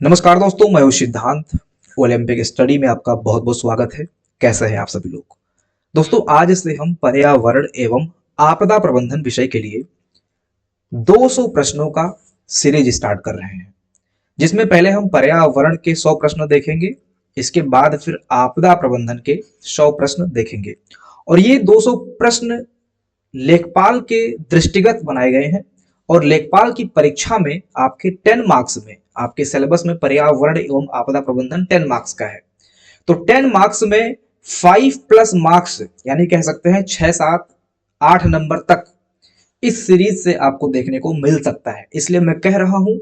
नमस्कार दोस्तों, मैं हूं सिद्धांत। ओलंपिक स्टडी में आपका बहुत बहुत स्वागत है। कैसे हैं आप सभी लोग? दोस्तों, आज से हम पर्यावरण एवं आपदा प्रबंधन विषय के लिए 200 प्रश्नों का सीरीज स्टार्ट कर रहे हैं, जिसमें पहले हम पर्यावरण के 100 प्रश्न देखेंगे। इसके बाद फिर आपदा प्रबंधन के 100 प्रश्न देखेंगे। और ये 200 प्रश्न लेखपाल के दृष्टिगत बनाए गए हैं। और लेखपाल की परीक्षा में आपके 10 मार्क्स में, आपके सिलेबस में पर्यावरण एवं आपदा प्रबंधन 10 मार्क्स का है। तो 10 मार्क्स में 5 प्लस मार्क्स, यानी कह सकते हैं 6 7 8 नंबर तक इस सीरीज से आपको देखने को मिल सकता है। इसलिए मैं कह रहा हूं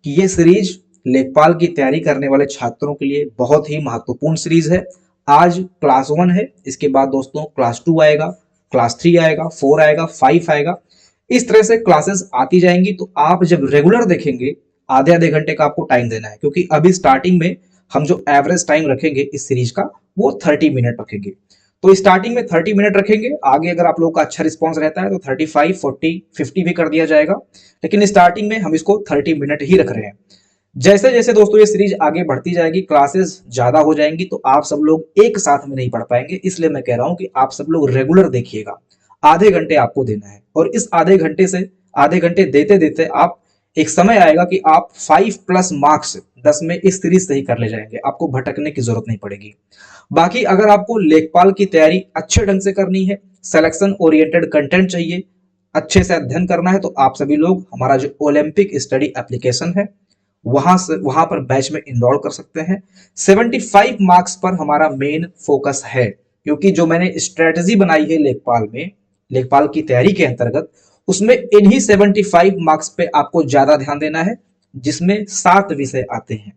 कि ये सीरीज लेखपाल की तैयारी करने वाले छात्रों के लिए बहुत ही महत्वपूर्ण सीरीज है। आज क्लास 1 है, इसके बाद दोस्तों क्लास 2 आएगा, क्लास 3 आएगा, 4 आएगा, 5 आएगा। इस तरह से क्लासेस आती जाएंगी। तो आप जब रेगुलर देखेंगे, आधे आधे घंटे का आपको टाइम देना है, क्योंकि अभी स्टार्टिंग में हम जो एवरेज टाइम रखेंगे इस सीरीज का वो 30 मिनट रखेंगे। तो स्टार्टिंग में 30 मिनट रखेंगे। आगे अगर आप लोगों का अच्छा रिस्पॉन्स रहता है तो 35 40 50 भी कर दिया जाएगा, लेकिन स्टार्टिंग में हम इसको 30 मिनट ही रख रहे हैं। जैसे जैसे दोस्तों ये सीरीज आगे बढ़ती जाएगी, क्लासेस ज्यादा हो जाएंगी, तो आप सब लोग एक साथ में नहीं पढ़ पाएंगे। इसलिए मैं कह रहा हूं कि आप सब लोग रेगुलर देखिएगा। आधे घंटे आपको देना है, और इस आधे घंटे देते देते आप एक समय आएगा कि आप 5 प्लस मार्क्स 10 में इस सीरीज से ही कर ले जाएंगे। आपको भटकने की जरूरत नहीं पड़ेगी। बाकी अगर आपको लेखपाल की तैयारी अच्छे ढंग से करनी है, सिलेक्शन ओरिएंटेड कंटेंट चाहिए, अच्छे से अध्ययन करना है, तो आप सभी लोग हमारा जो ओलंपिक स्टडी एप्लीकेशन है वहां पर बैच में इनरोल कर सकते हैं। 75 मार्क्स पर हमारा मेन फोकस है, क्योंकि जो मैंने स्ट्रेटजी बनाई है लेखपाल में, लेखपाल की तैयारी के अंतर्गत, उसमें इन्हीं 75 मार्क्स पे आपको ज्यादा ध्यान देना है, जिसमें 7 विषय आते हैं।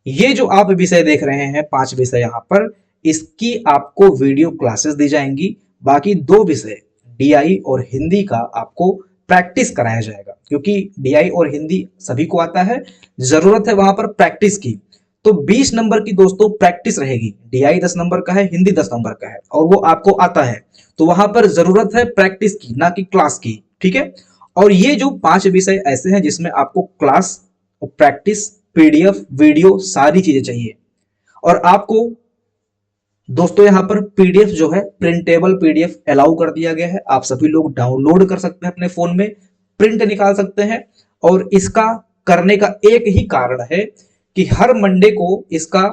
ये जो आप विषय देख रहे हैं, 5 विषय यहाँ पर, इसकी आपको वीडियो क्लासेस दी जाएंगी। बाकी 2 विषय डीआई और हिंदी का आपको प्रैक्टिस कराया जाएगा, क्योंकि डीआई और हिंदी सभी को आता है, जरूरत है वहां पर प्रैक्टिस की। तो 20 नंबर की दोस्तों प्रैक्टिस रहेगी। डीआई 10 नंबर का है, हिंदी 10 नंबर का है, और वो आपको आता है। तो वहां पर जरूरत है प्रैक्टिस की, ना कि क्लास की। ठीक है। और ये जो 5 विषय ऐसे हैं जिसमें आपको क्लास, प्रैक्टिस, पीडीएफ, वीडियो, सारी चीजें चाहिए। और आपको दोस्तों यहाँ पर पीडीएफ जो है, प्रिंटेबल पीडीएफ अलाउ कर दिया गया है। आप सभी लोग डाउनलोड कर सकते हैं, अपने फोन में प्रिंट निकाल सकते हैं। और इसका करने का एक ही कारण है कि हर मंडे को इसका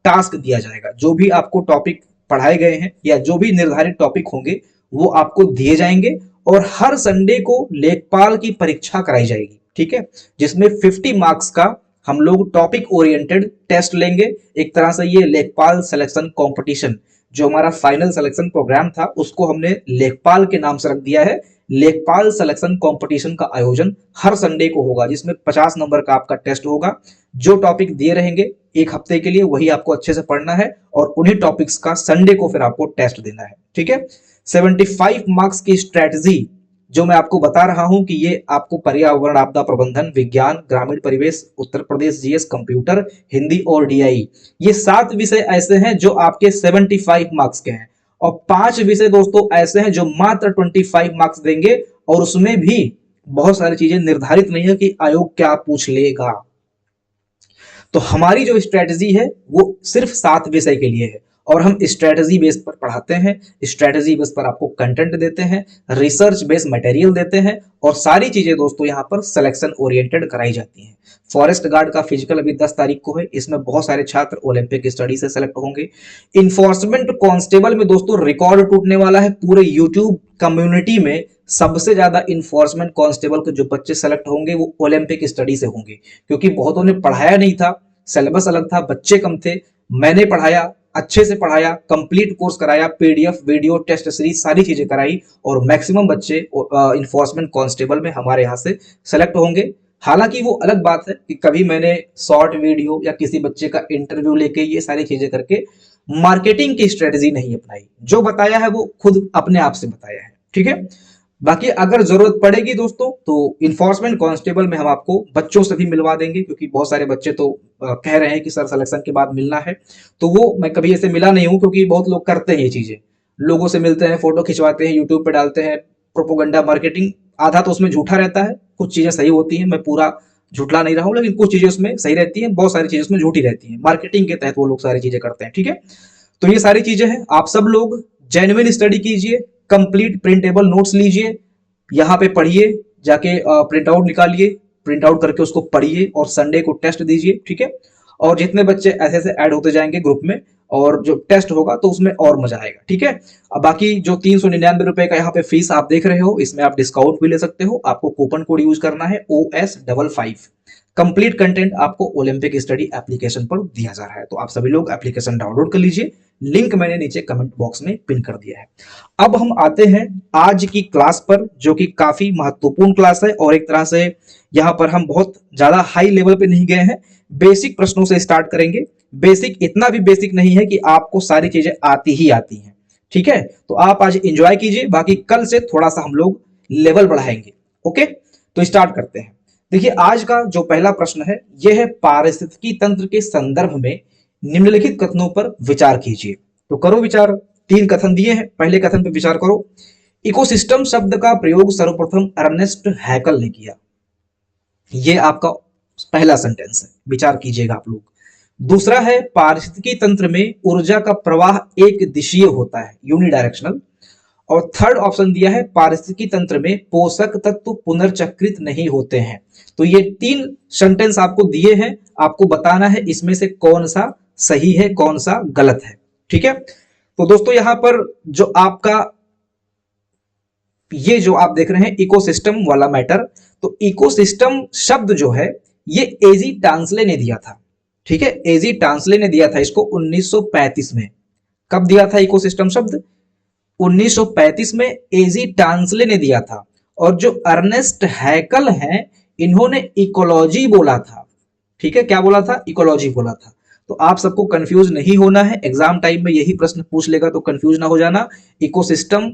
टास्क दिया जाएगा। जो भी आपको टॉपिक पढ़ाए गए हैं या जो भी निर्धारित टॉपिक होंगे वो आपको दिए जाएंगे। और हर संडे को लेखपाल की परीक्षा कराई जाएगी। ठीक है, जिसमें 50 मार्क्स का हम लोग टॉपिक ओरिएंटेड टेस्ट लेंगे। एक तरह से ये लेखपाल सिलेक्शन कंपटीशन, जो हमारा फाइनल सिलेक्शन प्रोग्राम था, उसको हमने लेखपाल के नाम से रख दिया है। लेखपाल सिलेक्शन कंपटीशन का आयोजन हर संडे को होगा, जिसमें 50 नंबर का आपका टेस्ट होगा। जो टॉपिक दिए रहेंगे एक हफ्ते के लिए, वही आपको अच्छे से पढ़ना है, और उन्हीं टॉपिक्स का संडे को फिर आपको टेस्ट देना है। ठीक है। 75 मार्क्स की स्ट्रेटजी जो मैं आपको बता रहा हूं कि ये आपको पर्यावरण, आपदा प्रबंधन, विज्ञान, ग्रामीण परिवेश, उत्तर प्रदेश जीएस, कंप्यूटर, हिंदी और डीआई, ये 7 विषय ऐसे हैं जो आपके 75 मार्क्स के हैं। और 5 विषय दोस्तों ऐसे हैं जो मात्र 25 मार्क्स देंगे, और उसमें भी बहुत सारी चीजें निर्धारित नहीं है कि आयोग क्या पूछ लेगा। तो हमारी जो स्ट्रेटजी है वो सिर्फ 7 विषय के लिए है, और हम स्ट्रेटजी बेस पर पढ़ाते हैं। स्ट्रेटजी बेस पर आपको कंटेंट देते हैं, रिसर्च बेस्ड मटेरियल देते हैं, और सारी चीजें दोस्तों यहाँ पर सिलेक्शन ओरिएंटेड कराई जाती हैं। फॉरेस्ट गार्ड का फिजिकल अभी 10 तारीख को है, इसमें बहुत सारे छात्र ओलंपिक स्टडी से सेलेक्ट होंगे। इन्फोर्समेंट कांस्टेबल में दोस्तों रिकॉर्ड टूटने वाला है। पूरे यूट्यूब कम्युनिटी में सबसे ज्यादा इन्फोर्समेंट कांस्टेबल के जो बच्चे सेलेक्ट होंगे वो ओलंपिक स्टडी से होंगे, क्योंकि बहुतों ने पढ़ाया नहीं था, सिलेबस अलग था, बच्चे कम थे। मैंने पढ़ाया, अच्छे से पढ़ाया, कंप्लीट कोर्स कराया, पीडीएफ, वीडियो, टेस्ट सीरीज, सारी चीजें कराई, और मैक्सिमम बच्चे इन्फोर्समेंट कांस्टेबल में हमारे यहाँ से सेलेक्ट होंगे। हालांकि वो अलग बात है कि कभी मैंने शॉर्ट वीडियो या किसी बच्चे का इंटरव्यू लेके ये सारी चीजें करके मार्केटिंग की स्ट्रेटजी नहीं अपनाई। जो बताया है वो खुद अपने आप से बताया है। ठीक है। बाकी अगर जरूरत पड़ेगी दोस्तों तो इन्फोर्समेंट कांस्टेबल में हम आपको बच्चों से भी मिलवा देंगे, क्योंकि बहुत सारे बच्चे तो कह रहे हैं कि सर सिलेक्शन के बाद मिलना है। तो वो मैं कभी ऐसे मिला नहीं हूं, क्योंकि बहुत लोग करते हैं ये चीजें, लोगों से मिलते हैं, फोटो खिंचवाते हैं, यूट्यूब पे डालते हैं, प्रोपोगंडा मार्केटिंग। आधा तो उसमें झूठा रहता है, कुछ चीजें सही होती हैं। मैं पूरा झुठला नहीं रहा हूं, लेकिन कुछ चीजें उसमें सही रहती हैं, बहुत सारी चीजें उसमें झूठी रहती हैं। मार्केटिंग के तहत वो लोग सारी चीजें करते हैं, ठीक है। तो ये सारी चीजें हैं, आप सब लोग जेन्युइन स्टडी कीजिए, कंप्लीट प्रिंटेबल नोट्स लीजिए, यहाँ पे पढ़िए, जाके प्रिंट आउट निकालिए, प्रिंट आउट करके उसको पढ़िए और संडे को टेस्ट दीजिए, ठीक है। और जितने बच्चे ऐसे ऐसे ऐड होते जाएंगे ग्रुप में और जो टेस्ट होगा तो उसमें और मजा आएगा, ठीक है। अब बाकी जो 399 रुपए का यहाँ पे फीस आप देख रहे हो, इसमें आप डिस्काउंट भी ले सकते हो। आपको कूपन कोड यूज करना है OS55। कंप्लीट कंटेंट आपको ओलंपिक स्टडी एप्लीकेशन पर दिया जा रहा है, तो आप सभी लोग एप्लीकेशन डाउनलोड कर लीजिए, लिंक मैंने नीचे कमेंट बॉक्स में पिन कर दिया है। अब हम आते हैं आज की क्लास पर, जो कि काफी महत्वपूर्ण क्लास है और एक तरह से यहाँ पर हम बहुत ज्यादा हाई लेवल पे नहीं गए हैं, बेसिक प्रश्नों से स्टार्ट करेंगे। बेसिक इतना भी बेसिक नहीं है कि आपको सारी चीजें आती ही आती हैं, ठीक है। तो आप आज एंजॉय कीजिए, बाकी कल से थोड़ा सा हम लोग लेवल बढ़ाएंगे, ओके। तो स्टार्ट करते हैं। देखिए आज का जो पहला प्रश्न है यह है, पारिस्थितिकी तंत्र के संदर्भ में निम्नलिखित कथनों पर विचार कीजिए। तो करो विचार, 3 कथन दिए हैं, पहले कथन पर विचार करो। इकोसिस्टम शब्द का प्रयोग सर्वप्रथम अर्नेस्ट हैकल ने किया। ये आपका पहला सेंटेंस है, विचार कीजिएगा आप लोग। दूसरा है, पारिस्थितिकी तंत्र में ऊर्जा का प्रवाह एक दिशीय होता है, यूनिडायरेक्शनल। और थर्ड ऑप्शन दिया है, पारिस्थितिकी तंत्र में पोषक तत्व पुनर्चक्रित नहीं होते हैं। तो ये 3 सेंटेंस आपको दिए हैं, आपको बताना है इसमें से कौन सा सही है, कौन सा गलत है, ठीक है। तो दोस्तों यहां पर जो आपका ये जो आप देख रहे हैं इकोसिस्टम वाला मैटर, तो इकोसिस्टम शब्द जो है ये एजी टांसले ने दिया था, ठीक है। एजी टांसले ने दिया था इसको 1935 में। कब दिया था इकोसिस्टम शब्द? 1935 में एजी टांसले ने दिया था। और जो अर्नेस्ट हैकल हैं इन्होंने इकोलॉजी बोला था, ठीक है। क्या बोला था? इकोलॉजी बोला था। तो आप सबको कंफ्यूज नहीं होना है, एग्जाम टाइम में यही प्रश्न पूछ लेगा तो कंफ्यूज ना हो जाना। इकोसिस्टम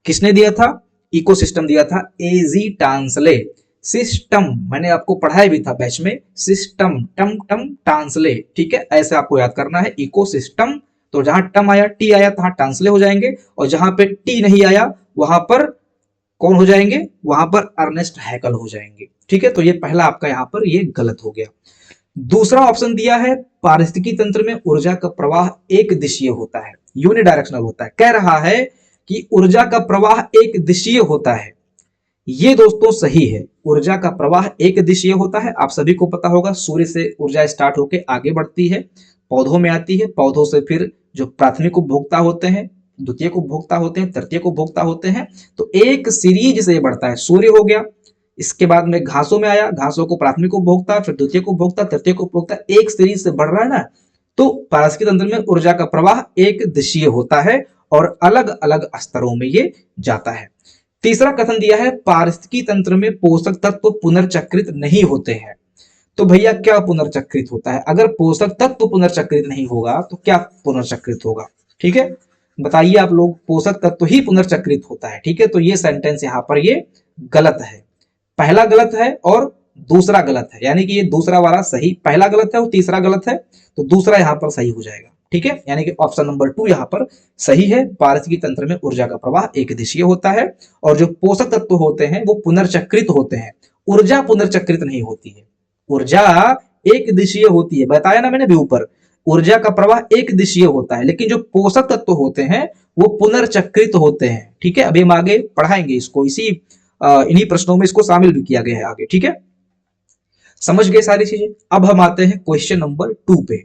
किसने दिया था? इकोसिस्टम दिया था एजी टांसले। सिस्टम मैंने आपको पढ़ाया भी था बैच में, सिस्टम टम टम टांसले, ठीक है। ऐसे आपको याद करना है, इकोसिस्टम। तो जहां टम आया, टी आया, तो टांसले हो जाएंगे, और जहां पे टी नहीं आया वहां पर कौन हो जाएंगे? वहां पर अर्नेस्ट हैकल हो जाएंगे, ठीक है। तो ये पहला आपका यहां पर ये गलत हो गया। दूसरा ऑप्शन दिया है, पारिस्थितिकी तंत्र में ऊर्जा का प्रवाह एक दिशीय होता है, यूनिडायरेक्शनल होता है। कह रहा है कि ऊर्जा का प्रवाह एक दिशीय होता है। ये दोस्तों सही है, ऊर्जा का प्रवाह एक दिशीय होता है। आप सभी को पता होगा, सूर्य से ऊर्जा स्टार्ट होकर आगे बढ़ती है, पौधों में आती है, पौधों से फिर जो प्राथमिक उपभोक्ता होते हैं, द्वितीयक उपभोक्ता होते हैं, तृतीयक उपभोक्ता होते हैं। तो एक सीरीज से बढ़ता है, सूर्य हो गया, इसके बाद में घासों में आया, घासों को प्राथमिक उपभोक्ता, फिर द्वितीयक उपभोक्ता, तृतीयक उपभोक्ता, एक सीरीज से बढ़ रहा है ना। तो पारिस्थितिक तंत्र में ऊर्जा का प्रवाह एक दिशीय होता है और अलग अलग स्तरों में ये जाता है। तीसरा कथन दिया है, पारिस्थितिकी तंत्र में पोषक तत्व पुनर्चक्रित नहीं होते हैं। तो भैया क्या पुनर्चक्रित होता है? अगर पोषक तत्व पुनर्चक्रित नहीं होगा तो क्या पुनर्चक्रित होगा? ठीक है, बताइए आप लोग। पोषक तत्व ही पुनर्चक्रित होता है, ठीक है। तो ये सेंटेंस यहां पर ये गलत है, पहला गलत है और दूसरा गलत है, यानी कि ये दूसरा वाला सही, पहला गलत है और तीसरा गलत है, तो दूसरा यहां पर सही हो जाएगा, ठीक है। यानी कि ऑप्शन नंबर 2 यहां पर सही है। पारिस्थितिकी तंत्र में ऊर्जा का प्रवाह एक दिशीय होता है और जो पोषक तत्व होते हैं वो पुनर्चक्रित होते हैं, ऊर्जा पुनर्चक्रित नहीं होती है। ऊर्जा एक दिशीय होती है, बताया ना मैंने भी ऊपर, ऊर्जा का प्रवाह एक दिशीय होता है, लेकिन जो पोषक तत्व होते हैं वो पुनर्चक्रित होते हैं, ठीक है। अभी हम आगे पढ़ाएंगे इसको, इसी इन्हीं प्रश्नों में इसको शामिल भी किया गया है आगे, ठीक है। समझ गए सारी चीजें। अब हम आते हैं क्वेश्चन नंबर 2 पे।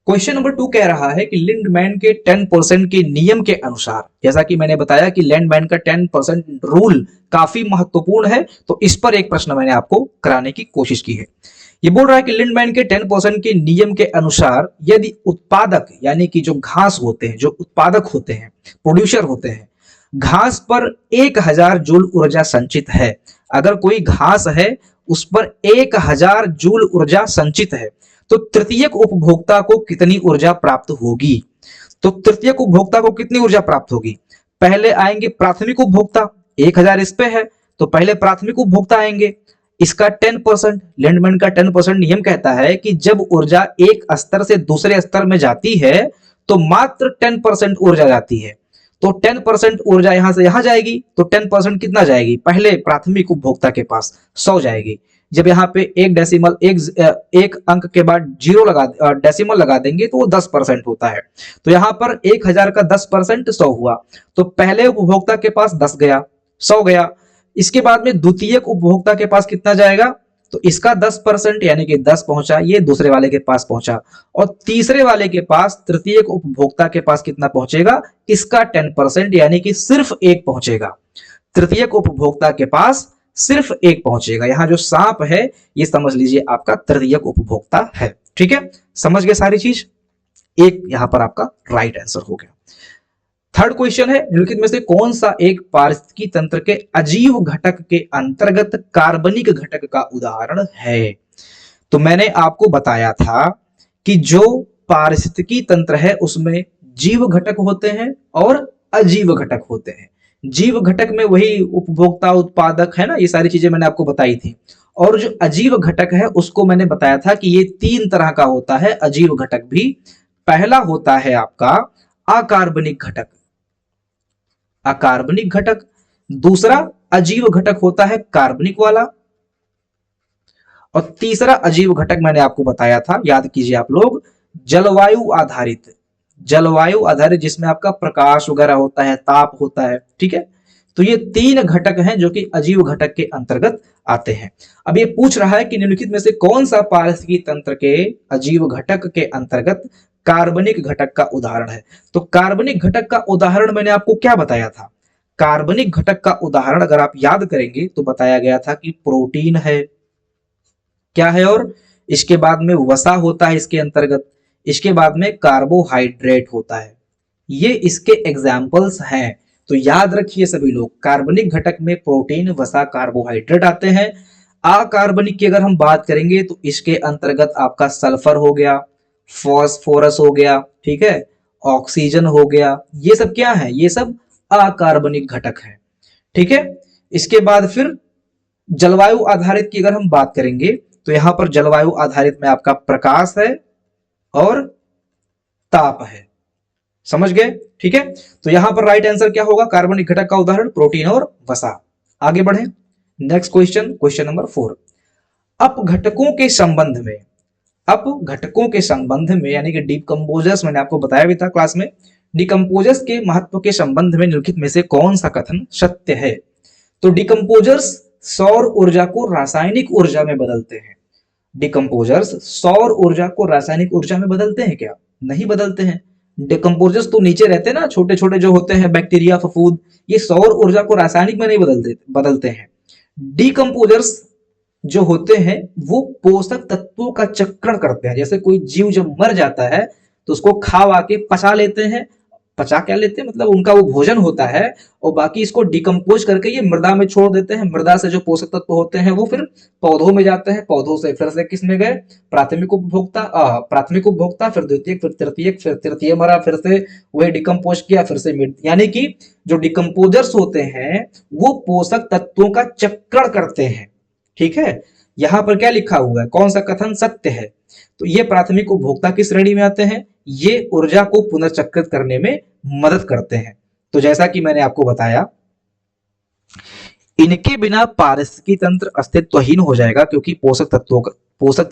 क्वेश्चन नंबर 2 कह रहा है कि लिंडमैन के 10% के नियम के अनुसार, जैसा कि मैंने बताया कि लिंडमैन का 10% रूल काफी महत्वपूर्ण है, तो इस पर एक प्रश्न मैंने आपको कराने की कोशिश की है। ये बोल रहा है कि लिंडमैन के 10% के नियम के अनुसार यदि उत्पादक, यानी कि जो घास होते हैं, जो उत्पादक होते हैं, प्रोड्यूसर होते हैं, घास पर 1000 जूल ऊर्जा संचित है, अगर कोई घास है उस पर 1000 जूल ऊर्जा संचित है, तो तृतीयक उपभोक्ता को कितनी ऊर्जा प्राप्त होगी? तो तृतीयक उपभोक्ता को कितनी ऊर्जा प्राप्त होगी? पहले आएंगे प्राथमिक उपभोक्ता, 1000 इस पे है तो पहले प्राथमिक उपभोक्ता आएंगे, इसका 10%, लिंडमैन का 10% नियम कहता है कि जब ऊर्जा एक स्तर से दूसरे स्तर में जाती है तो मात्र 10% ऊर्जा जाती है। तो 10% ऊर्जा यहां से यहां जाएगी, तो 10% कितना जाएगी? पहले प्राथमिक उपभोक्ता के पास 100 जाएगी, जब यहाँ पे एक डेसिमल एक अंक के बाद जीरो लगा डेसिमल लगा देंगे तो वो 10% होता है। तो यहाँ पर 1000 का 10% 100 हुआ। तो पहले उपभोक्ता के पास 10 गया, 100 गया। इसके बाद में द्वितीयक उपभोक्ता के पास कितना जाएगा, तो इसका 10% यानी कि 10 पहुंचा, ये दूसरे वाले के पास पहुंचा। और तीसरे वाले के पास, तृतीयक उपभोक्ता के पास कितना पहुंचेगा, इसका 10% यानी कि सिर्फ एक पहुंचेगा। तृतीयक उपभोक्ता के पास सिर्फ एक पहुंचेगा। यहां जो सांप है ये समझ लीजिए आपका तृतीयक उपभोक्ता है। ठीक है, समझ गए सारी चीज। एक यहां पर आपका राइट आंसर हो गया। थर्ड क्वेश्चन है, निम्नलिखित में से कौन सा एक पारिस्थितिकी तंत्र के अजीव घटक के अंतर्गत कार्बनिक घटक का उदाहरण है। तो मैंने आपको बताया था कि जो पारिस्थितिकी तंत्र है उसमें जीव घटक होते हैं और अजीव घटक होते हैं। जीव घटक में वही उपभोक्ता, उत्पादक है ना, ये सारी चीजें मैंने आपको बताई थी। और जो अजीव घटक है उसको मैंने बताया था कि ये 3 तरह का होता है अजीव घटक भी। पहला होता है आपका अकार्बनिक घटक, अकार्बनिक घटक। दूसरा अजीव घटक होता है कार्बनिक वाला। और तीसरा अजीव घटक मैंने आपको बताया था, याद कीजिए आप लोग, जलवायु आधारित। जलवायु आधारित जिसमें आपका प्रकाश वगैरह होता है, ताप होता है। ठीक है, तो ये 3 घटक हैं जो कि अजीव घटक के अंतर्गत आते हैं। अब ये पूछ रहा है कि निम्नलिखित में से कौन सा पारिस्थितिकी तंत्र के अजीव घटक के अंतर्गत कार्बनिक घटक का उदाहरण है। तो कार्बनिक घटक का उदाहरण मैंने आपको क्या बताया था, कार्बनिक घटक का उदाहरण अगर आप याद करेंगे तो बताया गया था कि प्रोटीन है, क्या है, और इसके बाद में वसा होता है इसके अंतर्गत, इसके बाद में कार्बोहाइड्रेट होता है। ये इसके एग्जाम्पल्स हैं। तो याद रखिए सभी लोग, कार्बनिक घटक में प्रोटीन, वसा, कार्बोहाइड्रेट आते हैं। अकार्बनिक की अगर हम बात करेंगे तो इसके अंतर्गत आपका सल्फर हो गया, फॉस्फोरस हो गया, ठीक है, ऑक्सीजन हो गया। ये सब क्या है, ये सब अकार्बनिक घटक है। ठीक है, इसके बाद फिर जलवायु आधारित की अगर हम बात करेंगे तो यहां पर जलवायु आधारित में आपका प्रकाश है और ताप है। समझ गए, ठीक है। तो यहां पर राइट आंसर क्या होगा, कार्बनिक घटक का उदाहरण प्रोटीन और वसा। आगे बढ़े, नेक्स्ट क्वेश्चन, क्वेश्चन नंबर 4। अपघटकों के संबंध में, अपघटकों के संबंध में यानी कि डिकम्पोजर्स, मैंने आपको बताया भी था क्लास में, डिकम्पोजर्स के महत्व के संबंध में निम्नलिखित में से कौन सा कथन सत्य है। तो डिकम्पोजर्स सौर ऊर्जा को रासायनिक ऊर्जा में बदलते हैं। डिकम्पोजर्स सौर ऊर्जा को रासायनिक ऊर्जा में बदलते हैं क्या, नहीं बदलते हैं। डिकम्पोजर्स तो नीचे रहते हैं ना, छोटे छोटे जो होते हैं बैक्टीरिया, फफूंद, ये सौर ऊर्जा को रासायनिक में नहीं बदलते हैं। डिकम्पोजर्स जो होते हैं वो पोषक तत्वों का चक्रण करते हैं। जैसे कोई जीव जब मर जाता है तो उसको खा के पचा लेते हैं, पचा क्या लेते हैं मतलब उनका वो भोजन होता है, और बाकी इसको डिकम्पोज करके ये मृदा में छोड़ देते हैं। मृदा से जो पोषक तत्व होते हैं वो फिर पौधों में जाते हैं, पौधों से फिर से किस में गए, प्राथमिक उपभोक्ता, फिर द्वितीयक, फिर तृतीयक, फिर तृतीय मरा, फिर से वही डिकम्पोज किया, फिर से मिट। यानी कि जो डिकम्पोजर्स होते हैं वो पोषक तत्वों का चक्रण करते हैं। ठीक है, यहां पर क्या लिखा हुआ है, कौन सा कथन सत्य है। तो ये प्राथमिक उपभोक्ता की श्रेणी में आते हैं, ये ऊर्जा को पुनर्चक्रित करने में मदद करते हैं। तो जैसा कि मैंने आपको बताया, इनके बिना पारिस्थितिकी तंत्र अस्तित्वहीन हो जाएगा क्योंकि पोषक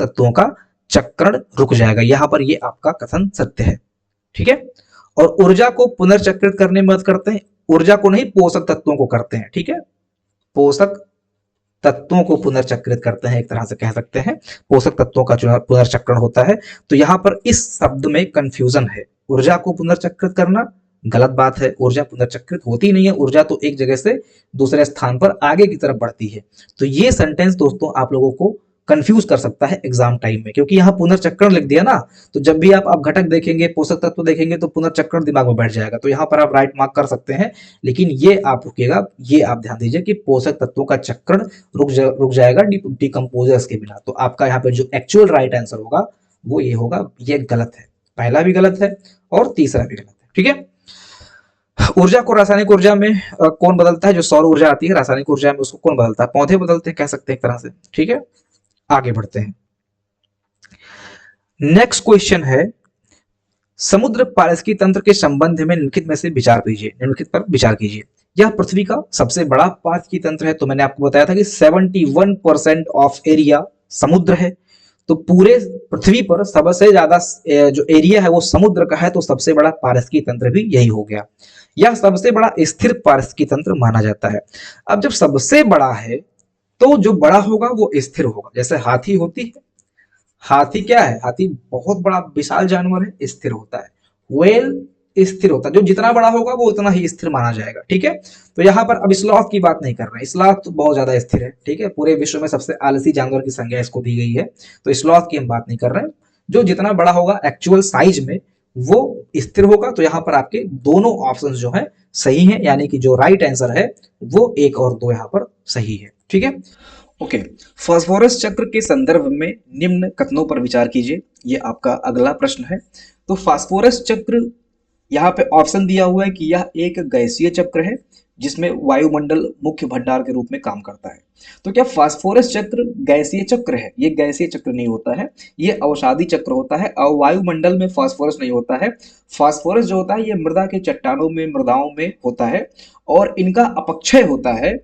तत्वों का चक्रण रुक जाएगा। यहां पर ये आपका कथन सत्य है। ठीक है, और ऊर्जा को पुनर्चक्रित करने में मदद करते हैं, ऊर्जा को नहीं, पोषक तत्वों को करते हैं। ठीक है, पोषक तत्वों को पुनर्चक्रित करते हैं, एक तरह से कह सकते हैं पोषक तत्वों का जो पुनर्चक्रण होता है। तो यहां पर इस शब्द में कंफ्यूजन है, ऊर्जा को पुनर्चक्रित करना गलत बात है, ऊर्जा पुनर्चक्रित होती नहीं है, ऊर्जा तो एक जगह से दूसरे स्थान पर आगे की तरफ बढ़ती है। तो ये सेंटेंस दोस्तों आप लोगों को कंफ्यूज कर सकता है एग्जाम टाइम में, क्योंकि यहाँ पुनर्चक्रण लिख दिया ना, तो जब भी आप घटक देखेंगे, पोषक तत्व देखेंगे तो पुनर्चक्रण दिमाग में बैठ जाएगा। तो यहाँ पर आप राइट मार्क कर सकते हैं, लेकिन ये आप रुकेगा, ये आप ध्यान दीजिए कि पोषक तत्वों का चक्रण रुक जाएगा डिकम्पोजर्स के बिना। तो आपका यहाँ पे जो एक्चुअल राइट आंसर होगा वो ये होगा, ये गलत है, पहला भी गलत है और तीसरा भी गलत है। ठीक है, ऊर्जा को रासायनिक ऊर्जा में कौन बदलता है, जो सौर ऊर्जा आती है रासायनिक ऊर्जा में उसको कौन बदलता है, पौधे बदलते हैं कह सकते हैं एक तरह से। ठीक है, आगे बढ़ते हैं। नेक्स्ट क्वेश्चन है, समुद्र पारिस्थितिकी तंत्र के संबंध में निम्नलिखित में से विचार कीजिए, निम्नलिखित पर विचार कीजिए। यह पृथ्वी का सबसे बड़ा पारिस्थितिकी तंत्र है। तो मैंने आपको बताया था कि 71% ऑफ एरिया समुद्र है। तो पूरे पृथ्वी पर सबसे ज्यादा जो एरिया है वो समुद्र का है, तो सबसे बड़ा पारिस्थितिकी तंत्र भी यही हो गया। यह सबसे बड़ा स्थिर पारिस्थितिकी तंत्र माना जाता है। अब जब सबसे बड़ा है तो जो बड़ा होगा वो स्थिर होगा। जैसे हाथी होती है, हाथी क्या है, हाथी बहुत बड़ा विशाल जानवर है, स्थिर होता है। व्हेल स्थिर होता है, जो जितना बड़ा होगा वो उतना ही स्थिर माना जाएगा। ठीक है, तो यहाँ पर अब स्लॉथ की बात नहीं कर रहे हैं, स्लॉथ तो बहुत ज्यादा स्थिर है। ठीक है, पूरे विश्व में सबसे आलसी जानवर की संज्ञा इसको दी गई है, तो स्लॉथ की हम बात नहीं कर रहे हैं। जो जितना बड़ा होगा एक्चुअल साइज में वो स्थिर होगा। तो यहाँ पर आपके दोनों ऑप्शन जो है सही है, यानी कि जो राइट आंसर है वो 1 और 2 यहाँ पर सही है। ठीक है, ओके। फास्फोरस चक्र के संदर्भ में निम्न कथनों पर विचार कीजिए, ये आपका अगला प्रश्न है। तो फास्फोरस चक्र यहाँ पे ऑप्शन दिया हुआ है कि यह एक गैसीय चक्र है जिसमें वायुमंडल मुख्य भंडार के रूप में काम करता है। तो क्या फास्फोरस चक्र गैसीय चक्र है? ये गैसीय चक्र नहीं होता है, ये अवसादी चक्र होता है। और वायुमंडल में फास्फोरस नहीं होता है। फास्फोरस जो होता है ये मृदा के चट्टानों में, मृदाओं में होता है और इनका अपक्षय होता है।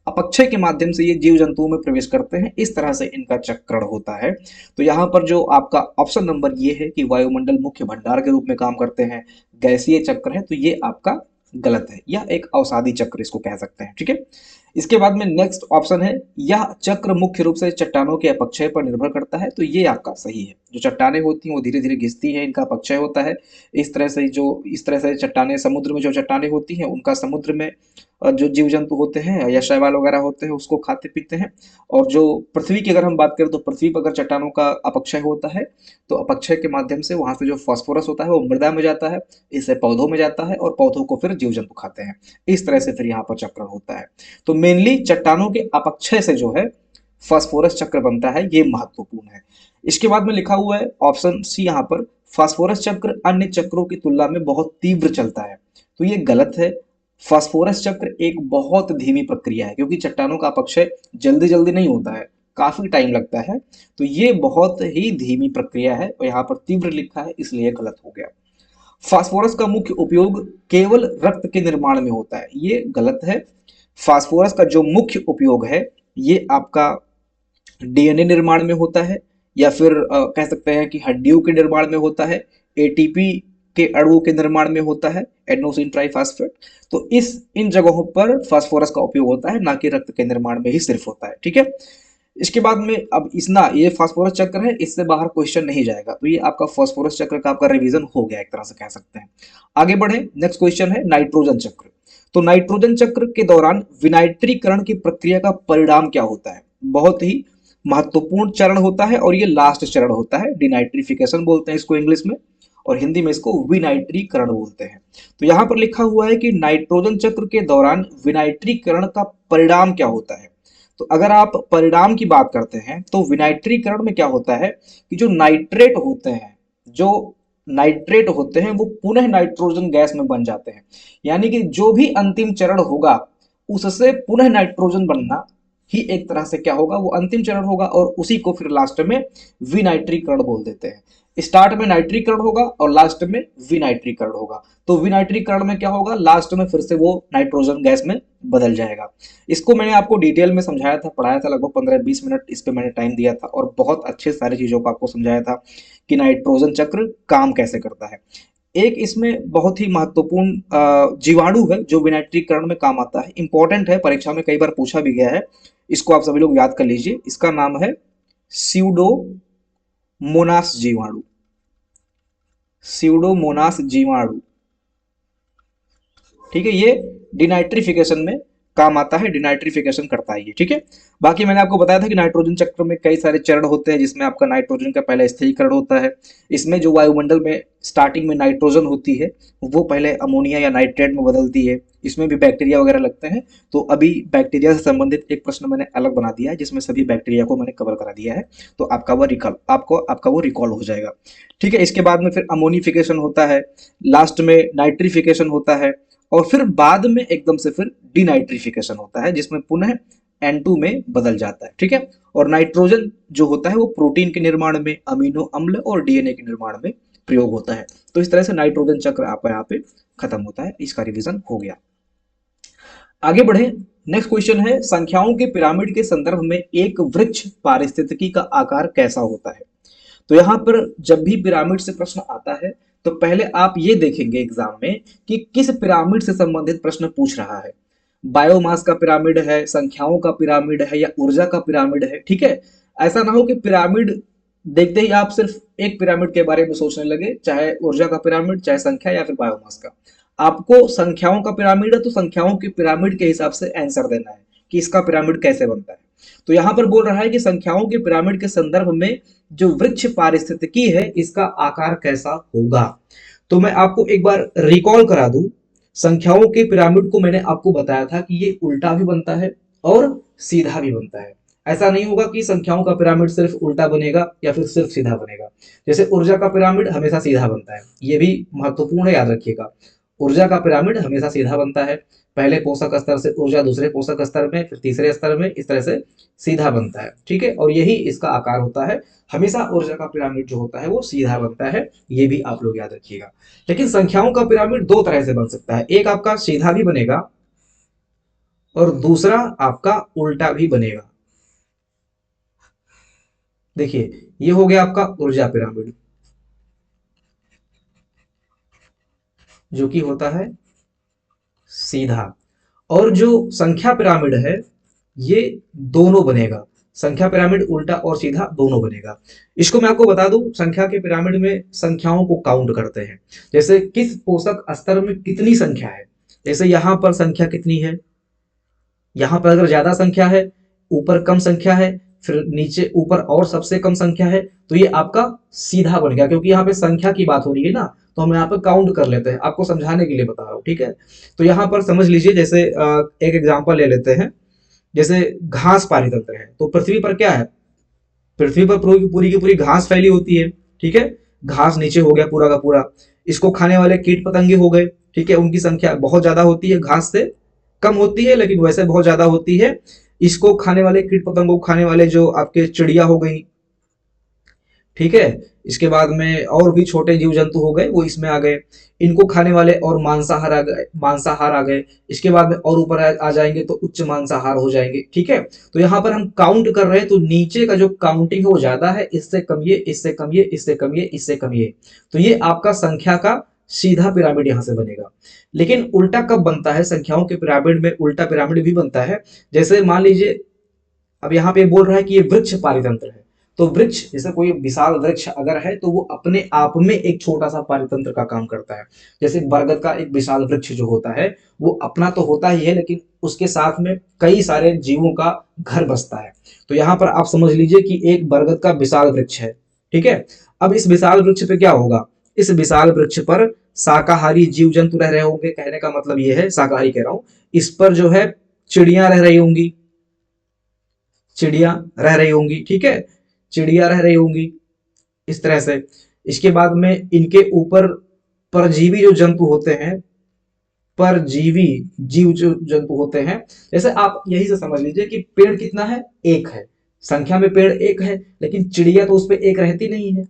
अपक्षय के माध्यम से ये जीव जंतुओं में प्रवेश करते हैं, इस तरह से इनका चक्रण होता है। तो यहाँ पर जो आपका ऑप्शन नंबर ये है कि वायुमंडल मुख्य भंडार के रूप में काम करते हैं, गैसीय चक्र है, तो ये आपका गलत है। यह एक अवसादी चक्र इसको कह सकते हैं। ठीक है, इसके बाद में नेक्स्ट ऑप्शन है, यह चक्र मुख्य रूप से चट्टानों के अपक्षय पर निर्भर करता है। तो ये आपका सही है। जो चट्टानें होती हैं वो धीरे धीरे घिसती हैं, इनका अपक्षय होता है। इस तरह से चट्टानें, समुद्र में जो चट्टानें होती हैं उनका समुद्र में जो जीव जंतु होते हैं या शैवाल वगैरह होते हैं उसको खाते पीते हैं। और जो पृथ्वी की अगर हम बात करें तो पृथ्वी पर अगर चट्टानों का अपक्षय होता है तो अपक्षय के माध्यम से वहां से जो फास्फोरस होता है वो मृदा में जाता है, इससे पौधों में जाता है और पौधों को फिर जीव जंतु खाते हैं। इस तरह से फिर यहाँ पर चक्रण होता है। तो मेनली चट्टानों के अपक्षय से जो है फास्फोरस चक्र बनता है, ये महत्वपूर्ण है। इसके बाद में लिखा हुआ है ऑप्शन सी यहाँ पर, फास्फोरस चक्र अन्य चक्रों की तुलना में बहुत तीव्र चलता है। तो ये गलत है। फास्फोरस चक्र एक बहुत धीमी प्रक्रिया है, क्योंकि चट्टानों का अपक्षय जल्दी जल्दी नहीं होता है, काफी टाइम लगता है। तो ये बहुत ही धीमी प्रक्रिया है और यहाँ पर तीव्र लिखा है, इसलिए गलत हो गया। फास्फोरस का मुख्य उपयोग केवल रक्त के निर्माण में होता है, ये गलत है। फास्फोरस का जो मुख्य उपयोग है ये आपका डीएनए निर्माण में होता है, या फिर कह सकते हैं कि हड्डियों के निर्माण में होता है, एटीपी के अणुओं के निर्माण में होता है, एडेनोसिन ट्राइफॉस्फेट। तो इन जगहों पर फास्फोरस का उपयोग होता है, ना कि रक्त के निर्माण में ही सिर्फ होता है। ठीक है, इसके बाद में अब ये फास्फोरस चक्र है, इससे बाहर क्वेश्चन नहीं जाएगा। तो ये आपका फास्फोरस चक्र का आपका रिवीजन हो गया, एक तरह से कह सकते हैं। आगे बढ़े, नेक्स्ट क्वेश्चन है नाइट्रोजन चक्र। तो नाइट्रोजन चक्र के दौरान विनाइट्रीकरण की प्रक्रिया का परिणाम क्या होता है? बहुत ही महत्वपूर्ण चरण होता है और ये लास्ट चरण होता है। डिनाइट्रिफिकेशन बोलते हैं इसको इंग्लिश में, और हिंदी में इसको विनाइट्रीकरण बोलते हैं। तो यहां पर लिखा हुआ है कि नाइट्रोजन चक्र के दौरान विनाइट्रीकरण का परिणाम क्या होता है। तो अगर आप परिणाम की बात करते हैं तो विनाइट्रीकरण में क्या होता है कि जो नाइट्रेट होते हैं वो पुनः नाइट्रोजन गैस में बन जाते हैं। यानी कि जो भी अंतिम चरण होगा उससे पुनः नाइट्रोजन बनना ही एक तरह से क्या होगा, वो अंतिम चरण होगा, और उसी को फिर लास्ट में विनाइट्रीकरण बोल देते हैं। स्टार्ट में नाइट्रीकरण होगा और लास्ट में विनाइट्रीकरण होगा। तो विनाइट्रीकरण में क्या होगा, लास्ट में फिर से वो नाइट्रोजन गैस में बदल जाएगा। इसको मैंने आपको डिटेल में समझाया था, पढ़ाया था, लगभग 15-20 मिनट इस पे मैंने टाइम दिया था और बहुत अच्छे सारी चीजों को आपको समझाया था कि नाइट्रोजन चक्र काम कैसे करता है। एक इसमें बहुत ही महत्वपूर्ण जीवाणु है जो विनाइट्रीकरण में काम आता है, इंपॉर्टेंट है, परीक्षा में कई बार पूछा भी गया है। इसको आप सभी लोग याद कर लीजिए। इसका नाम है स्यूडोमोनास जीवाणु। स्यूडोमोनास जीवाणु, ठीक है, ये डिनाइट्रिफिकेशन में काम आता है, डिनाइट्रिफिकेशन करता है ये। ठीक है, बाकी मैंने आपको बताया था कि नाइट्रोजन चक्र में कई सारे चरण होते हैं, जिसमें आपका नाइट्रोजन का पहले स्थिरीकरण होता है। इसमें जो वायुमंडल में स्टार्टिंग में नाइट्रोजन होती है वो पहले अमोनिया या नाइट्रेट में बदलती है। इसमें भी बैक्टीरिया वगैरह लगते हैं। तो अभी बैक्टीरिया से संबंधित एक प्रश्न मैंने अलग बना दिया है जिसमें सभी बैक्टीरिया को मैंने कवर करा दिया है, तो आपका वो रिकॉल हो जाएगा। ठीक है, इसके बाद में फिर अमोनिफिकेशन होता है, लास्ट में नाइट्रिफिकेशन होता है, और फिर बाद में एकदम से फिर डिनाइट्रिफिकेशन होता है जिसमें पुनः N2 में बदल जाता है। ठीक है, और नाइट्रोजन जो होता है वो प्रोटीन के निर्माण में, अमीनो अम्ल और डीएनए के निर्माण में प्रयोग होता है। तो इस तरह से नाइट्रोजन चक्र आपका यहाँ पे खत्म होता है। इसका रिवीजन हो गया। आगे बढ़े। नेक्स्ट क्वेश्चन है, संख्याओं के पिरामिड के संदर्भ में एक वृक्ष पारिस्थितिकी का आकार कैसा होता है। तो यहाँ पर जब भी पिरामिड से प्रश्न आता है तो पहले आप ये देखेंगे एग्जाम में कि किस पिरामिड से संबंधित प्रश्न पूछ रहा है। बायोमास का पिरामिड है, संख्याओं का पिरामिड है, या ऊर्जा का पिरामिड है। ठीक है, ऐसा ना हो कि पिरामिड देखते ही आप सिर्फ एक पिरामिड के बारे में सोचने लगे, चाहे ऊर्जा का पिरामिड, चाहे संख्या, या फिर बायोमास का। आपको संख्याओं का पिरामिड है तो संख्याओं के पिरामिड के हिसाब से आंसर देना है कि इसका पिरामिड कैसे बनता है। तो यहां पर बोल रहा है कि संख्याओं के पिरामिड के संदर्भ में जो वृक्ष पारिस्थितिकी है इसका आकार कैसा होगा। तो मैं आपको एक बार रिकॉल करा दूं, संख्याओं के पिरामिड को मैंने आपको बताया था कि ये उल्टा भी बनता है और सीधा भी बनता है। ऐसा नहीं होगा कि संख्याओं का पिरामिड सिर्फ उल्टा बनेगा या फिर सिर्फ सीधा बनेगा। जैसे ऊर्जा का पिरामिड हमेशा सीधा बनता है, ये भी महत्वपूर्ण है, याद रखिएगा। ऊर्जा का पिरामिड हमेशा सीधा बनता है, पहले पोषक स्तर से ऊर्जा दूसरे पोषक स्तर में, फिर तीसरे स्तर में, इस तरह से सीधा बनता है। ठीक है, और यही इसका आकार होता है। हमेशा ऊर्जा का पिरामिड जो होता है वो सीधा बनता है, ये भी आप लोग याद रखिएगा। लेकिन संख्याओं का पिरामिड दो तरह से बन सकता है, एक आपका सीधा भी बनेगा और दूसरा आपका उल्टा भी बनेगा। देखिए, ये हो गया आपका ऊर्जा पिरामिड, जो कि होता है सीधा। और जो संख्या पिरामिड है ये दोनों बनेगा, संख्या पिरामिड उल्टा और सीधा दोनों बनेगा। इसको मैं आपको बता दूं, संख्या के पिरामिड में संख्याओं को काउंट करते हैं, जैसे किस पोषक स्तर में कितनी संख्या है। जैसे यहां पर संख्या कितनी है, यहां पर अगर ज्यादा संख्या है, ऊपर कम संख्या है, फिर नीचे ऊपर और सबसे कम संख्या है, तो ये आपका सीधा बन गया, क्योंकि यहाँ पे संख्या की बात हो रही है ना, तो हम यहाँ पे काउंट कर लेते हैं। आपको समझाने के लिए बता रहा हूँ, ठीक है। तो यहाँ पर समझ लीजिए, जैसे एक एग्जाम्पल ले लेते हैं। जैसे घास पारितंत्र है, तो पृथ्वी पर क्या है, पृथ्वी पर पूरी की पूरी घास फैली होती है। ठीक है, घास नीचे हो गया पूरा का पूरा, इसको खाने वाले कीट पतंगे हो गए। ठीक है, उनकी संख्या बहुत ज्यादा होती है, घास से कम होती है लेकिन वैसे बहुत ज्यादा होती है। इसको खाने वाले कीट पतंगों को खाने वाले जो आपके चिड़िया हो गई, ठीक है। इसके बाद में और भी छोटे जीव जंतु हो गए, वो इसमें आ गए। इनको खाने वाले और मांसाहार आ गए, मांसाहार आ गए। इसके बाद में और ऊपर आ जाएंगे तो उच्च मांसाहार हो जाएंगे। ठीक है, तो यहाँ पर हम काउंट कर रहे हैं, तो नीचे का जो काउंटिंग है वो ज्यादा है, इससे कम ये, इससे कम ये, इससे कम ये, इससे कम ये। तो ये आपका संख्या का सीधा पिरामिड यहाँ से बनेगा। लेकिन उल्टा कब बनता है, संख्याओं के पिरामिड में उल्टा पिरामिड भी बनता है। जैसे मान लीजिए, अब यहाँ पे बोल रहा है कि ये वृक्ष पारितंत्र है, तो वृक्ष जैसे कोई विशाल वृक्ष अगर है तो वो अपने आप में एक छोटा सा पारितंत्र का काम करता है। जैसे बरगद का एक विशाल वृक्ष जो होता है वो अपना तो होता ही है, लेकिन उसके साथ में कई सारे जीवों का घर बसता है। तो यहाँ पर आप समझ लीजिए कि एक बरगद का विशाल वृक्ष है। ठीक है, अब इस विशाल वृक्ष पे क्या होगा, इस विशाल वृक्ष पर शाकाहारी जीव जंतु रह रहे होंगे। कहने का मतलब ये है, शाकाहारी कह रहा हूं, इस पर जो है चिड़िया रह रही होंगी, चिड़िया रह रही होंगी। ठीक है, चिड़िया रह रही होंगी इस तरह से। इसके बाद में इनके ऊपर परजीवी जो जंतु होते हैं, परजीवी जीव जो जंतु होते हैं, जैसे आप यही से समझ लीजिए कि पेड़ कितना है, एक है, संख्या में पेड़ एक है, लेकिन चिड़िया तो उस पर एक रहती नहीं है,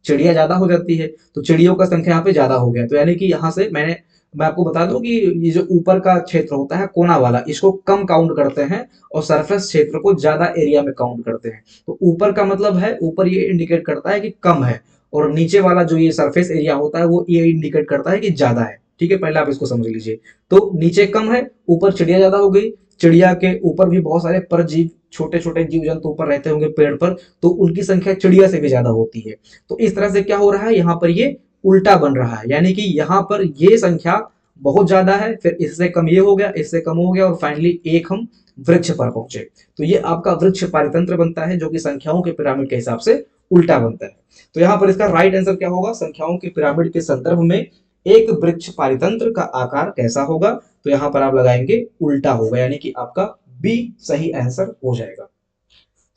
चिड़िया ज्यादा हो जाती है, तो चिड़ियों का संख्या यहाँ पे ज्यादा हो गया। तो यानी कि यहाँ से मैं आपको बता दूं कि ये जो ऊपर का क्षेत्र होता है कोना वाला, इसको कम काउंट करते हैं और सरफेस क्षेत्र को ज्यादा एरिया में काउंट करते हैं। तो ऊपर का मतलब है, ऊपर ये इंडिकेट करता है कि कम है, और नीचे वाला जो ये सरफेस एरिया होता है वो ये इंडिकेट करता है कि ज्यादा है। ठीक है, पहले आप इसको समझ लीजिए। तो नीचे कम है, ऊपर चिड़िया ज्यादा हो गई, चिड़िया के ऊपर भी बहुत सारे परजीव छोटे छोटे जीव जंतु ऊपर रहते होंगे पेड़ पर, तो उनकी संख्या चिड़िया से भी ज्यादा होती है। तो इस तरह से क्या हो रहा है, यहाँ पर ये उल्टा बन रहा है, यानी कि यहाँ पर ये संख्या बहुत ज्यादा है, फिर इससे कम ये हो गया, इससे कम हो गया, और फाइनली एक हम वृक्ष पर पहुंचे। तो ये आपका वृक्ष पारितंत्र बनता है, जो कि संख्याओं के पिरामिड के हिसाब से उल्टा बनता है। तो यहाँ पर इसका राइट आंसर क्या होगा, संख्याओं के पिरामिड के संदर्भ में एक वृक्ष पारितंत्र का आकार कैसा होगा। तो यहाँ पर आप लगाएंगे उल्टा होगा, यानी कि आपका बी सही आंसर हो जाएगा।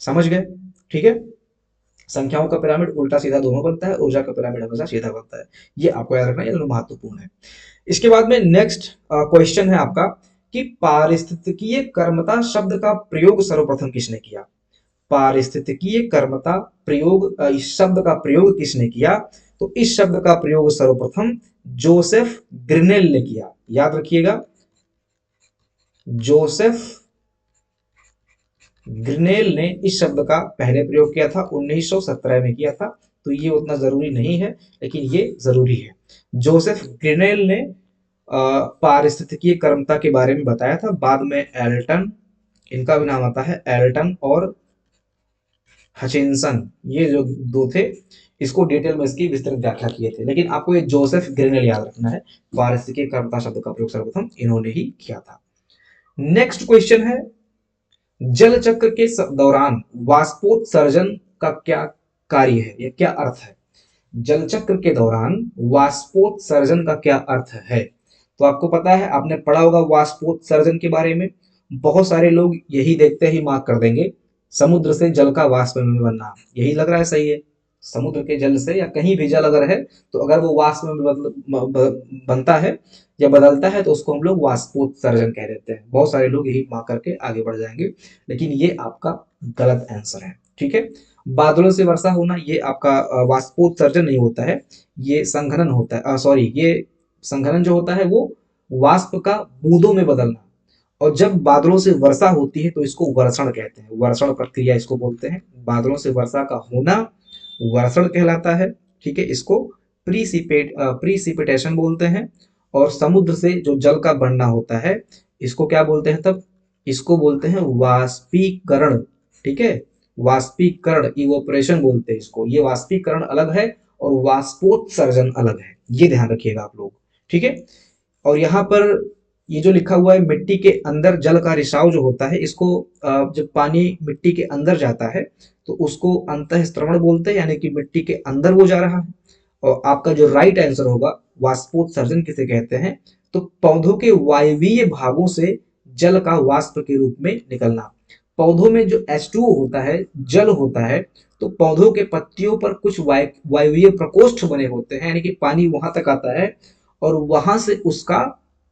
समझ गए, ठीक है। संख्याओं का पिरामिड उल्टा सीधा दोनों बनता है, ऊर्जा का पिरामिड हमेशा सीधा बनता है। ये आपको याद रखना, ये दोनों महत्वपूर्ण है। इसके बाद में नेक्स्ट क्वेश्चन है आपका कि पारिस्थितिकीय कर्मता शब्द का प्रयोग सर्वप्रथम किसने किया। पारिस्थितिकीय कर्मता प्रयोग, इस शब्द का प्रयोग किसने किया। तो इस शब्द का प्रयोग सर्वप्रथम जोसेफ ग्रिनेल ने किया। याद रखिएगा, जोसेफ ग्रिनेल ने इस शब्द का पहले प्रयोग किया था, 1917 में किया था। तो ये उतना जरूरी नहीं है, लेकिन ये जरूरी है। जोसेफ ग्रिनेल ने पारिस्थितिकीय कर्मता के बारे में बताया था। बाद में एल्टन, इनका भी नाम आता है, एल्टन और हचिंसन, ये जो दो थे, इसको डिटेल में इसकी विस्तृत व्याख्या किए थे। लेकिन आपको ये जोसेफ ग्रिनेल याद रखना है, पारिस्थितिकीय कर्मता शब्द का प्रयोग सर्वप्रथम इन्होंने ही किया था। नेक्स्ट क्वेश्चन है, जल चक्र के दौरान वाष्पोत्सर्जन का क्या कार्य है, या क्या अर्थ है? जल चक्र के दौरान वाष्पोत्सर्जन का क्या अर्थ है? तो आपको पता है, आपने पढ़ा होगा वाष्पोत्सर्जन के बारे में। बहुत सारे लोग यही देखते ही मार्क कर देंगे, समुद्र से जल का वाष्प में बनना। यही लग रहा है सही है, समुद्र के जल से या कहीं भी जल अगर है, तो अगर वो वाष्प में बनता है या बदलता है तो उसको हम लोग वाष्पोत्सर्जन कह देते हैं। बहुत सारे लोग यही मार्क करके आगे बढ़ जाएंगे, लेकिन ये आपका गलत आंसर है। ठीक है, बादलों से वर्षा होना ये आपका वाष्पोत्सर्जन नहीं होता है, ये संघनन होता है। सॉरी, ये संघनन जो होता है वो वाष्प का बूंदों में बदलना। और जब बादलों से वर्षा होती है तो इसको वर्षण कहते हैं, वर्षण प्रक्रिया इसको बोलते हैं। बादलों से वर्षा का होना वर्षण कहलाता है। ठीक है, इसको प्रीसिपिटेशन बोलते हैं। और समुद्र से जो जल का बढ़ना होता है, इसको क्या बोलते हैं तब? इसको बोलते हैं वाष्पीकरण। ठीक है, वाष्पीकरण, इवोपरेशन बोलते हैं इसको। ये वाष्पीकरण अलग है और वाष्पोत्सर्जन अलग है, ये ध्यान रखिएगा आप लोग। ठीक है, और यहाँ पर ये जो लिखा हुआ है, मिट्टी के अंदर जल का रिसाव जो होता है, इसको जब पानी मिट्टी के अंदर जाता है तो उसको अंतःस्त्रवण बोलते हैं, यानी कि मिट्टी के अंदर वो जा रहा है। और आपका जो राइट आंसर होगा, वाष्पोत्सर्जन किसे कहते हैं? तो पौधों के वायवीय भागों से जल का वाष्प के रूप में निकलना। पौधों में जो H2O होता है, जल होता है, तो पौधों के पत्तियों पर कुछ वायवीय प्रकोष्ठ बने होते हैं, यानी कि पानी वहां तक आता है और वहां से उसका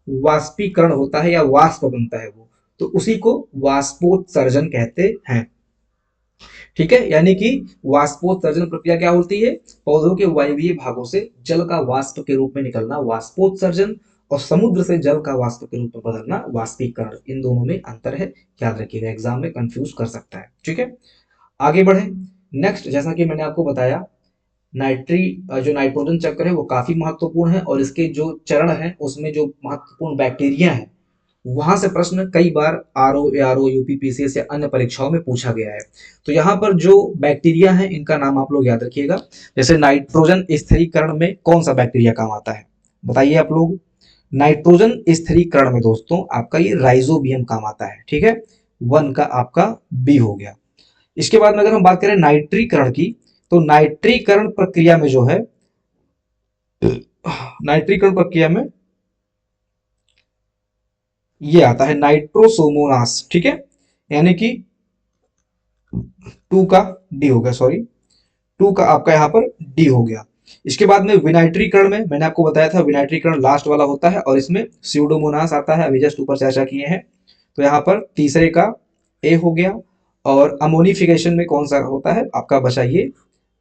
वाष्पीकरण होता है या वाष्प बनता है वो, तो उसी को वाष्पोत्सर्जन कहते हैं। ठीक है, यानी कि वाष्पोत्सर्जन प्रक्रिया क्या होती है? पौधों के वायवीय भागों से जल का वाष्प के रूप में निकलना वाष्पोत्सर्जन, और समुद्र से जल का वाष्प के रूप में बदलना वाष्पीकरण। इन दोनों में अंतर है, याद रखिएगा, एग्जाम में कंफ्यूज कर सकता है। ठीक है, आगे बढ़े। नेक्स्ट, जैसा कि मैंने आपको बताया, जो नाइट्रोजन चक्र है वो काफी महत्वपूर्ण है, और इसके जो चरण है उसमें जो महत्वपूर्ण बैक्टीरिया है, वहां से प्रश्न कई बार आरओ, एआरओ, यूपीपीसीएस या अन्य परीक्षाओं में पूछा गया है। तो यहाँ पर जो बैक्टीरिया है इनका नाम आप लोग याद रखिएगा। जैसे नाइट्रोजन स्थिरीकरण में कौन सा बैक्टीरिया काम आता है, बताइए आप लोग? नाइट्रोजन स्थिरीकरण में दोस्तों आपका ये राइजोबियम काम आता है। ठीक है, 1 का आपका बी हो गया। इसके बाद में अगर हम बात करें नाइट्रीकरण की, तो नाइट्रीकरण प्रक्रिया में जो है, नाइट्रीकरण प्रक्रिया में ये आता है नाइट्रोसोमोनास। ठीक है, यानी कि 2 का डी हो गया, सॉरी 2 का आपका यहाँ पर डी हो गया। इसके बाद में विनाइट्रीकरण में मैंने आपको बताया था, विनाइट्रीकरण लास्ट वाला होता है और इसमें स्यूडोमोनास आता है, अभी जस्ट ऊपर चर्चा किए हैं। तो यहाँ पर तीसरे का ए हो गया। और अमोनिफिकेशन में कौन सा होता है आपका, बचा ये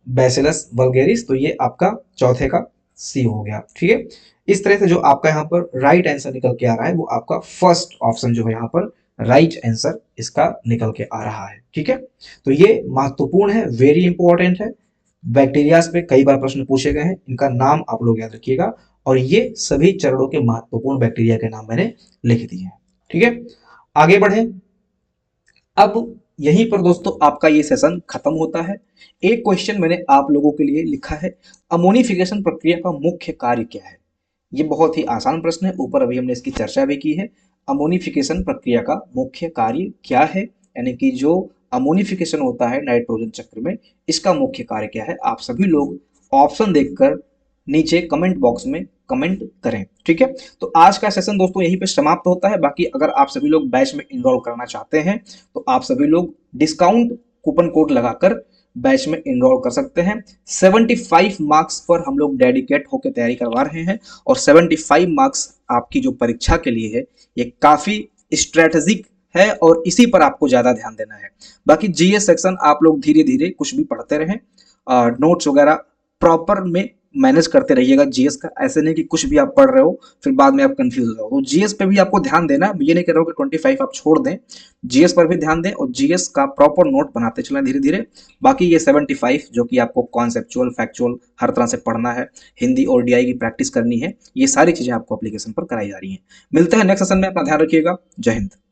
बैसिलस वल्गेरिस, तो ये आपका चौथे का सी हो गया। ठीक है, इस तरह से जो आपका यहाँ पर राइट आंसर निकल के आ रहा है वो आपका फर्स्ट ऑप्शन जो है यहाँ पर राइट आंसर इसका निकल के आ रहा है। ठीक है, तो ये महत्वपूर्ण है, वेरी इंपॉर्टेंट है। बैक्टीरियाज पे कई बार प्रश्न पूछे गए हैं, इनका नाम आप लोग याद रखिएगा। और ये सभी चरणों के महत्वपूर्ण बैक्टीरिया के नाम मैंने लिख दिए हैं। ठीक है, आगे बढ़े। अब यहीं पर दोस्तों आपका ये सेशन खत्म होता है। एक क्वेश्चन मैंने आप लोगों के लिए लिखा है, अमोनिफिकेशन प्रक्रिया का मुख्य कार्य क्या है? ये बहुत ही आसान प्रश्न है, ऊपर अभी हमने इसकी चर्चा भी की है। अमोनिफिकेशन प्रक्रिया का मुख्य कार्य क्या है, यानी कि जो अमोनिफिकेशन होता है नाइट्रोजन चक्र में, इसका मुख्य कार्य क्या है? आप सभी लोग ऑप्शन देखकर नीचे कमेंट बॉक्स में कमेंट करें। ठीक है, तो आज का सेशन दोस्तों यहीं पे समाप्त होता है। बाकी अगर आप सभी लोग बैच में इनरोल करना चाहते हैं तो आप सभी लोग डिस्काउंट कूपन कोड लगाकर बैच में इनरोल कर सकते हैं। 75 मार्क्स पर हम लोग डेडिकेट होकर तैयारी करवा रहे हैं, और 75 मार्क्स आपकी जो परीक्षा के लिए है ये काफी स्ट्रेटेजिक है, और इसी पर आपको ज्यादा ध्यान देना है। बाकी जीएस सेक्शन आप लोग धीरे धीरे कुछ भी पढ़ते रहें, नोट्स वगैरह प्रॉपर में मैनेज करते रहिएगा जीएस का। ऐसे नहीं कि कुछ भी आप पढ़ रहे हो फिर बाद में आप कंफ्यूज हो जाओ। तो जीएस पे भी आपको ध्यान देना है। ये नहीं कह रहा हूँ कि 25 आप छोड़ दें, जीएस पर भी ध्यान दें और जीएस का प्रॉपर नोट बनाते चलें धीरे धीरे। बाकी ये 75 जो कि आपको कॉन्सेप्चुअल फैक्चुअल हर तरह से पढ़ना है, हिंदी और डीआई की प्रैक्टिस करनी है, ये सारी चीजें आपको एप्लीकेशन पर कराई जा रही हैं। मिलते हैं नेक्स्ट सेशन में, अपना ध्यान रखिएगा। जय हिंद।